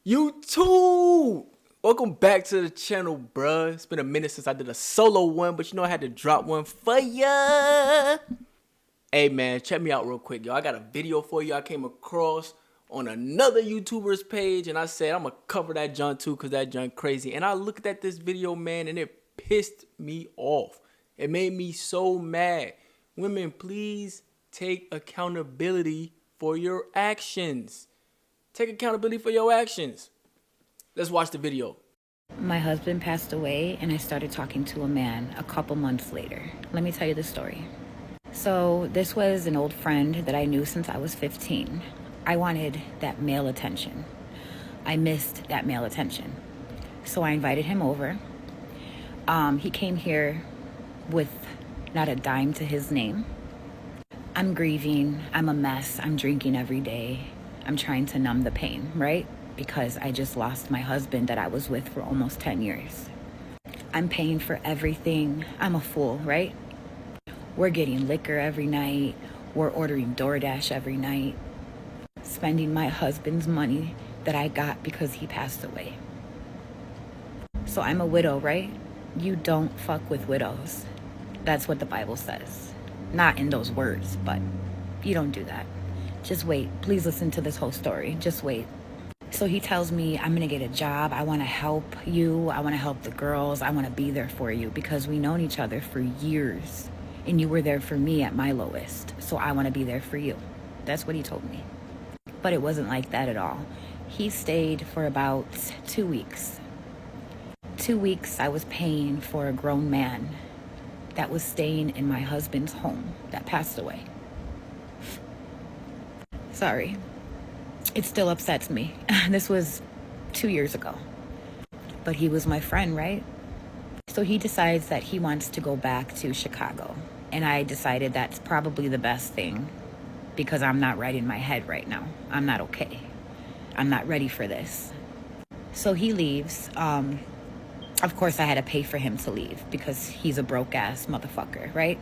YouTube! Welcome back to the channel, bruh. It's been a minute since I did a solo one, but you know I had to drop one for ya. Hey man, check me out real quick, yo. I got a video for you I came across on another YouTuber's page, and I said I'm gonna cover that junk too, cause that junk crazy. And I looked at this video, man, and it pissed me off. It made me so mad. Women, please take accountability for your actions. Take accountability for your actions. Let's watch the video. My husband passed away and I started talking to a man a couple months later. Let me tell you the story. So this was an old friend that I knew since I was 15. I wanted that male attention. I missed that male attention. So I invited him over. He came here with not a dime to his name. I'm grieving. I'm a mess. I'm drinking every day. I'm trying to numb the pain, right? Because I just lost my husband that I was with for almost 10 years. I'm paying for everything. I'm a fool, right? We're getting liquor every night. We're ordering DoorDash every night. Spending my husband's money that I got because he passed away. So I'm a widow, right? You don't fuck with widows. That's what the Bible says. Not in those words, but you don't do that. Just wait. Please listen to this whole story. Just wait. So he tells me, I'm going to get a job. I want to help you. I want to help the girls. I want to be there for you because we've known each other for years. And you were there for me at my lowest. So I want to be there for you. That's what he told me. But it wasn't like that at all. He stayed for about 2 weeks. 2 weeks I was paying for a grown man that was staying in my husband's home that passed away. Sorry. It still upsets me. This was 2 years ago. But he was my friend, right? So he decides that he wants to go back to Chicago. And I decided that's probably the best thing because I'm not right in my head right now. I'm not okay. I'm not ready for this. So he leaves. Of course, I had to pay for him to leave because he's a broke-ass motherfucker, right?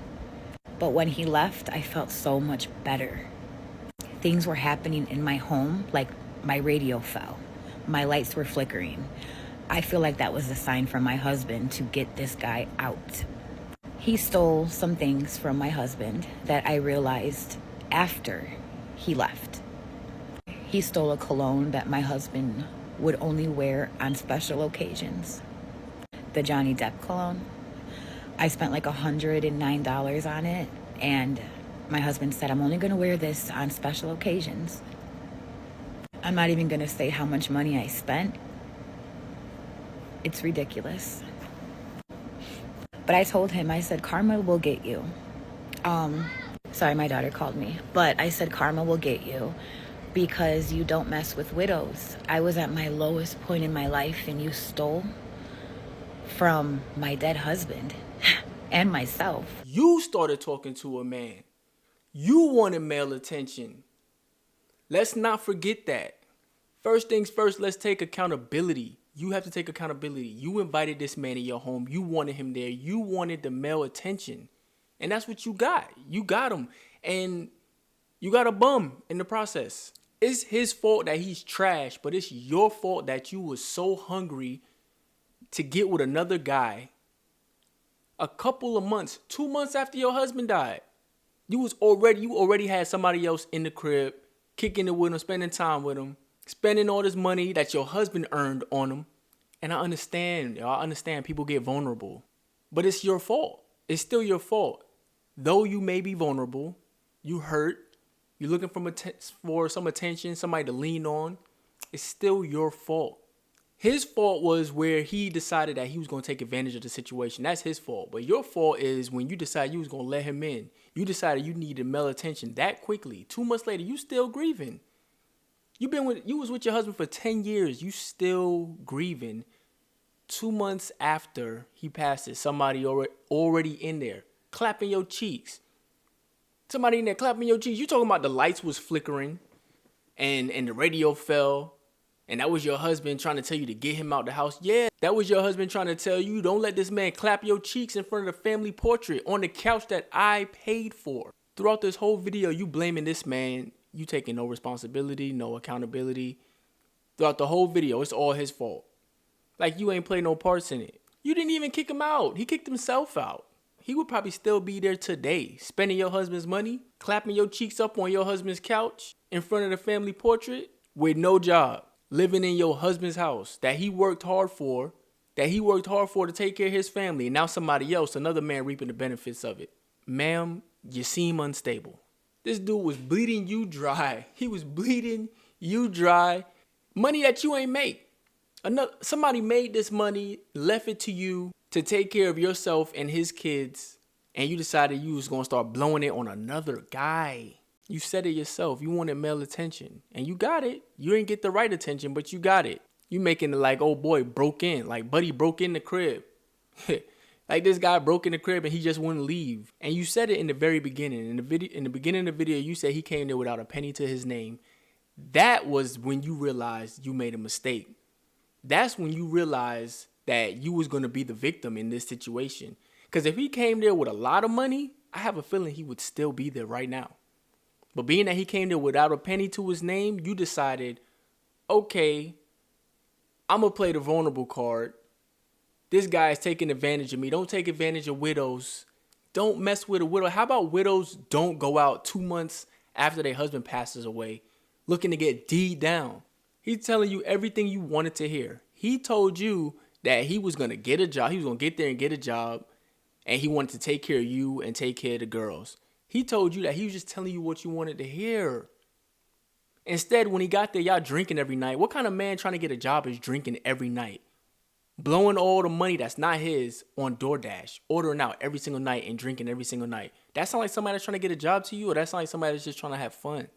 But when he left, I felt so much better. Things were happening in my home, like my radio fell. My lights were flickering. I feel like that was a sign from my husband to get this guy out. He stole some things from my husband that I realized after he left. He stole a cologne that my husband would only wear on special occasions. The Johnny Depp cologne. I spent like $109 on it, and my husband said, I'm only going to wear this on special occasions. I'm not even going to say how much money I spent. It's ridiculous. But I told him, I said, karma will get you. Sorry, my daughter called me. But I said, karma will get you because you don't mess with widows. I was at my lowest point in my life and you stole from my dead husband and myself. You started talking to a man. You wanted male attention. Let's not forget that. First things first, let's take accountability. You have to take accountability. You invited this man in your home. You wanted him there. You wanted the male attention. And that's what you got. You got him. And you got a bum in the process. It's his fault that he's trash, but it's your fault that you were so hungry to get with another guy a couple of months, 2 months after your husband died. You already had somebody else in the crib, kicking it with him, spending time with him, spending all this money that your husband earned on him. And I understand, y'all. I understand people get vulnerable, but it's your fault. It's still your fault. Though you may be vulnerable, you hurt, you're looking for some attention, somebody to lean on. It's still your fault. His fault was where he decided that he was going to take advantage of the situation. That's his fault. But your fault is when you decided you was going to let him in. You decided you needed male attention that quickly. 2 months later, you still grieving. You was with your husband for 10 years. You still grieving. 2 months after he passes, somebody already in there clapping your cheeks. Somebody in there clapping your cheeks. You talking about the lights was flickering and the radio fell. And that was your husband trying to tell you to get him out the house. Yeah, that was your husband trying to tell you, don't let this man clap your cheeks in front of the family portrait on the couch that I paid for. Throughout this whole video, you blaming this man. You taking no responsibility, no accountability. Throughout the whole video, it's all his fault. Like you ain't played no parts in it. You didn't even kick him out. He kicked himself out. He would probably still be there today, spending your husband's money, clapping your cheeks up on your husband's couch in front of the family portrait with no job, living in your husband's house that he worked hard for, to take care of his family, and now somebody else, another man, reaping the benefits of it. Ma'am, you seem unstable. This dude was bleeding you dry. He was bleeding you dry. Money that you ain't make. Somebody made this money, left it to you to take care of yourself and his kids, and you decided you was gonna start blowing it on another guy. You said it yourself. You wanted male attention, and you got it. You didn't get the right attention, but you got it. You making it like, oh boy, broke in, like buddy broke in the crib. Like this guy broke in the crib and he just wouldn't leave. And you said it in the very beginning. In the beginning of the video, you said he came there without a penny to his name. That was when you realized you made a mistake. That's when you realized that you was going to be the victim in this situation. Because if he came there with a lot of money, I have a feeling he would still be there right now. But being that he came there without a penny to his name, you decided, okay, I'm going to play the vulnerable card. This guy is taking advantage of me. Don't take advantage of widows. Don't mess with a widow. How about widows don't go out 2 months after their husband passes away looking to get D'd down? He's telling you everything you wanted to hear. He told you that he was going to get a job. He was going to get there and get a job. And he wanted to take care of you and take care of the girls. He told you that he was just telling you what you wanted to hear. Instead, when he got there, y'all drinking every night. What kind of man trying to get a job is drinking every night? Blowing all the money that's not his on DoorDash, ordering out every single night and drinking every single night. That sound like somebody that's trying to get a job to you, or that sound like somebody that's just trying to have fun?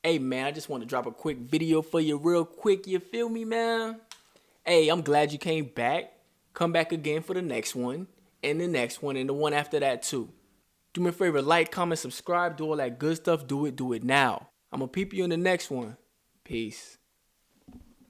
Hey, man, I just want to drop a quick video for you real quick. You feel me, man? Hey, I'm glad you came back. Come back again for the next one, and the next one, and the one after that, too. Do me a favor, like, comment, subscribe, do all that good stuff. Do it now. I'm going to peep you in the next one. Peace.